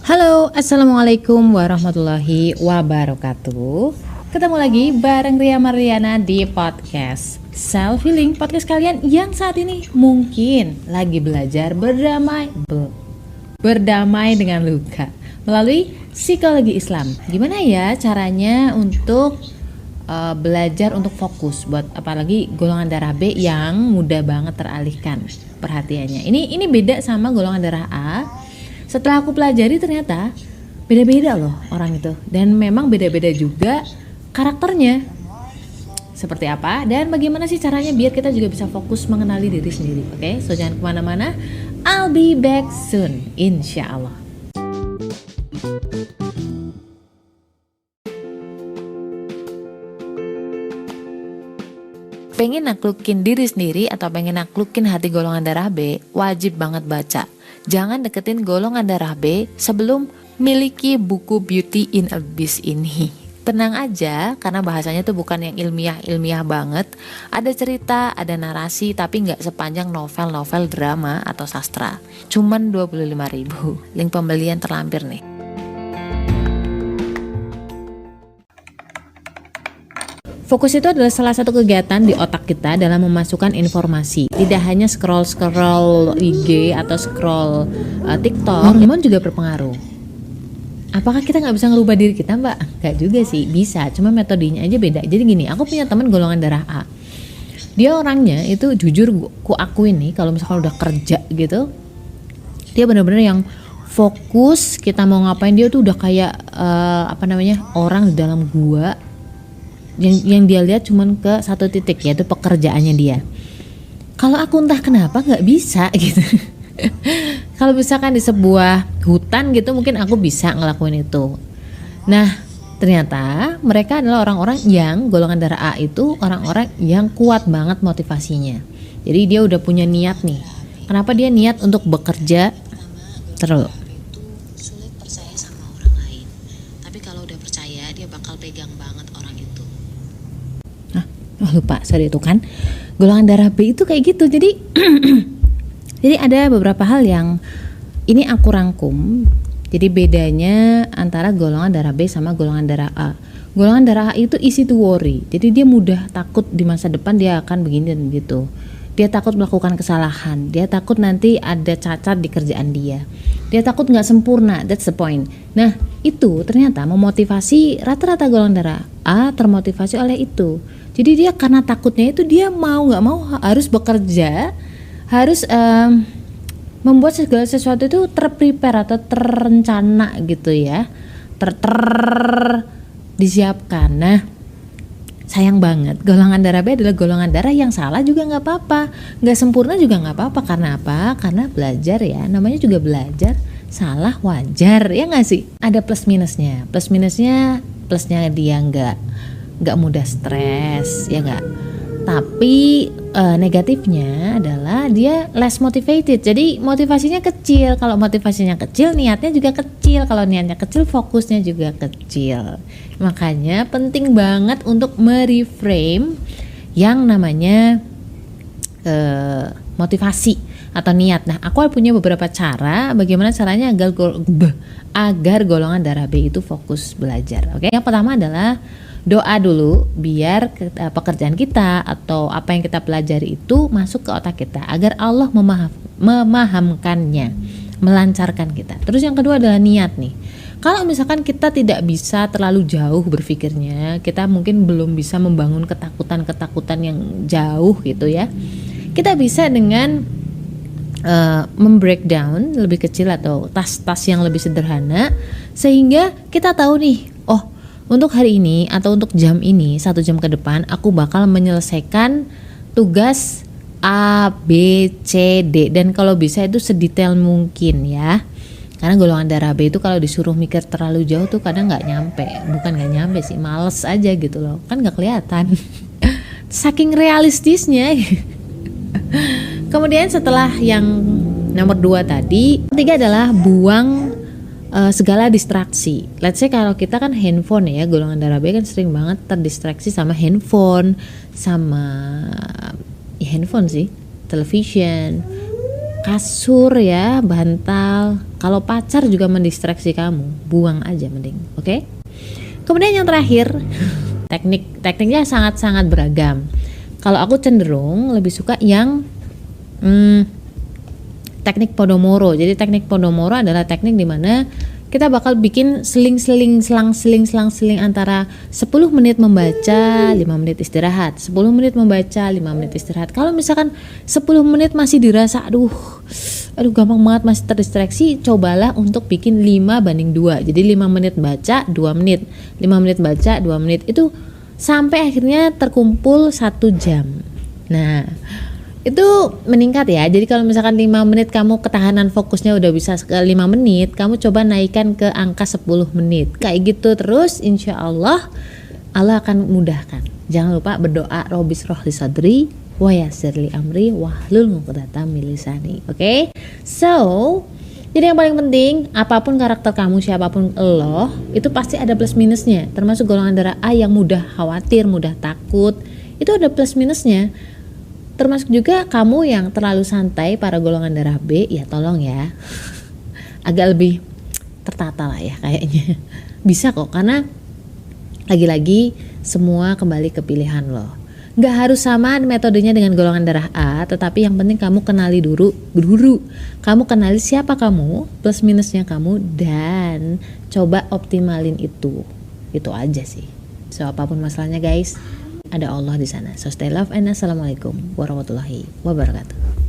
Halo, assalamualaikum warahmatullahi wabarakatuh. Ketemu lagi bareng Ria Mariana di podcast Self Healing, podcast kalian yang saat ini mungkin lagi belajar berdamai dengan luka melalui psikologi Islam. Gimana ya caranya untuk belajar untuk fokus buat apalagi golongan darah B yang mudah banget teralihkan perhatiannya. Ini beda sama golongan darah A. Setelah aku pelajari ternyata beda-beda loh orang itu, dan memang beda-beda juga karakternya seperti apa dan bagaimana sih caranya biar kita juga bisa fokus mengenali diri sendiri. Oke, so jangan kemana-mana, I'll be back soon insya Allah. Pengen naklukin diri sendiri atau pengen naklukin hati golongan darah B, wajib banget baca. Jangan deketin golongan darah B sebelum miliki buku Beauty in Abyss ini. Tenang aja, karena bahasanya tuh bukan yang ilmiah banget. Ada cerita, ada narasi, tapi nggak sepanjang novel-novel drama atau sastra. Cuman 25.000. Link pembelian terlampir nih. Fokus itu adalah salah satu kegiatan di otak kita dalam memasukkan informasi. Tidak hanya scroll IG atau scroll TikTok, hormon juga berpengaruh. Apakah kita nggak bisa ngerubah diri kita, Mbak? Nggak juga sih, bisa. Cuma metodenya aja beda. Jadi gini, aku punya teman golongan darah A. Dia orangnya itu jujur, ku akuin nih, kalau misalkan udah kerja gitu, dia benar-benar yang fokus. Kita mau ngapain dia tuh udah kayak orang di dalam gua. Yang dia lihat cuman ke satu titik, yaitu pekerjaannya dia. Kalau aku entah kenapa nggak bisa gitu. Kalau misalkan di sebuah hutan gitu mungkin aku bisa ngelakuin itu. Nah ternyata mereka adalah orang-orang yang golongan darah A itu orang-orang yang kuat banget motivasinya. Jadi dia udah punya niat nih. Kenapa dia niat untuk bekerja terus? Sulit percaya sama orang lain. Tapi kalau udah percaya dia bakal pegang banget orang itu. Lupa, sorry, itu kan golongan darah B itu kayak gitu. Jadi jadi ada beberapa hal yang ini aku rangkum. Jadi bedanya antara golongan darah B sama golongan darah A. Golongan darah A itu easy to worry. Jadi dia mudah takut di masa depan dia akan begini dan begitu. Dia takut melakukan kesalahan. Dia takut nanti ada cacat di kerjaan dia. Dia takut nggak sempurna. That's the point. Nah itu ternyata memotivasi rata-rata golongan darah A termotivasi oleh itu. Jadi dia karena takutnya itu dia mau nggak mau harus bekerja, harus membuat segala sesuatu itu terprepare atau terencana gitu ya, disiapkan. Nah sayang banget golongan darah B adalah golongan darah yang salah juga nggak apa-apa, nggak sempurna juga nggak apa-apa. Karena apa? Karena belajar ya, namanya juga belajar, salah wajar ya nggak sih? Ada plus minusnya. Plusnya dia nggak mudah stres ya nggak, tapi negatifnya adalah dia less motivated. Jadi motivasinya kecil. Kalau motivasinya kecil, niatnya juga kecil. Kalau niatnya kecil, fokusnya juga kecil. Makanya penting banget untuk mereframe yang namanya motivasi atau niat. Nah aku punya beberapa cara bagaimana caranya agar golongan darah B itu fokus belajar. Oke, yang pertama adalah doa dulu biar pekerjaan kita atau apa yang kita pelajari itu masuk ke otak kita agar Allah memahamkannya, melancarkan kita. Terus yang kedua adalah niat nih. Kalau misalkan kita tidak bisa terlalu jauh berpikirnya, kita mungkin belum bisa membangun ketakutan yang jauh gitu ya. Kita bisa dengan membreakdown lebih kecil atau tas-tas yang lebih sederhana, sehingga kita tahu nih, oh untuk hari ini atau untuk jam ini, 1 jam ke depan aku bakal menyelesaikan tugas A, B, C, D, dan kalau bisa itu sedetail mungkin ya. Karena golongan darah B itu kalau disuruh mikir terlalu jauh tuh kadang nggak nyampe. Bukan nggak nyampe sih, males aja gitu loh, kan nggak kelihatan. Saking realistisnya. Kemudian setelah yang nomor 2 tadi, ketiga adalah buang segala distraksi. Let's say kalau kita kan handphone ya, golongan darah B kan sering banget terdistraksi sama handphone, television, kasur ya, bantal, Kalau pacar juga mendistraksi kamu, buang aja mending, oke? Kemudian yang terakhir, tekniknya sangat-sangat beragam. Kalau aku cenderung lebih suka yang teknik Pomodoro. Jadi teknik Pomodoro adalah teknik di mana kita bakal bikin selang-seling antara 10 menit membaca, 5 menit istirahat, 10 menit membaca, 5 menit istirahat. Kalau misalkan 10 menit masih dirasa aduh gampang banget, masih terdistraksi, cobalah untuk bikin 5:2. Jadi 5 menit baca, 2 menit, 5 menit baca, 2 menit. Itu sampai akhirnya terkumpul 1 jam. Nah, itu meningkat ya. Jadi kalau misalkan 5 menit kamu ketahanan fokusnya udah bisa ke 5 menit, kamu coba naikkan ke angka 10 menit. Kayak gitu terus, insya Allah akan mudahkan. Jangan lupa berdoa, Robbi shrah li sadri wa yassir li amri wahlul 'uqdatam min lisani. Oke? So, jadi yang paling penting, apapun karakter kamu, siapapun lo, itu pasti ada plus minusnya. Termasuk golongan darah A yang mudah khawatir, mudah takut, itu ada plus minusnya. Termasuk juga kamu yang terlalu santai, para golongan darah B, ya tolong ya agak lebih tertata lah ya kayaknya. Bisa kok, karena lagi-lagi semua kembali ke pilihan lo. Gak harus sama metodenya dengan golongan darah A, tetapi yang penting kamu kenali dulu, kamu kenali siapa kamu, plus minusnya kamu, dan coba optimalin itu aja sih. So apapun masalahnya guys, ada Allah di sana. So stay love and assalamualaikum warahmatullahi wabarakatuh.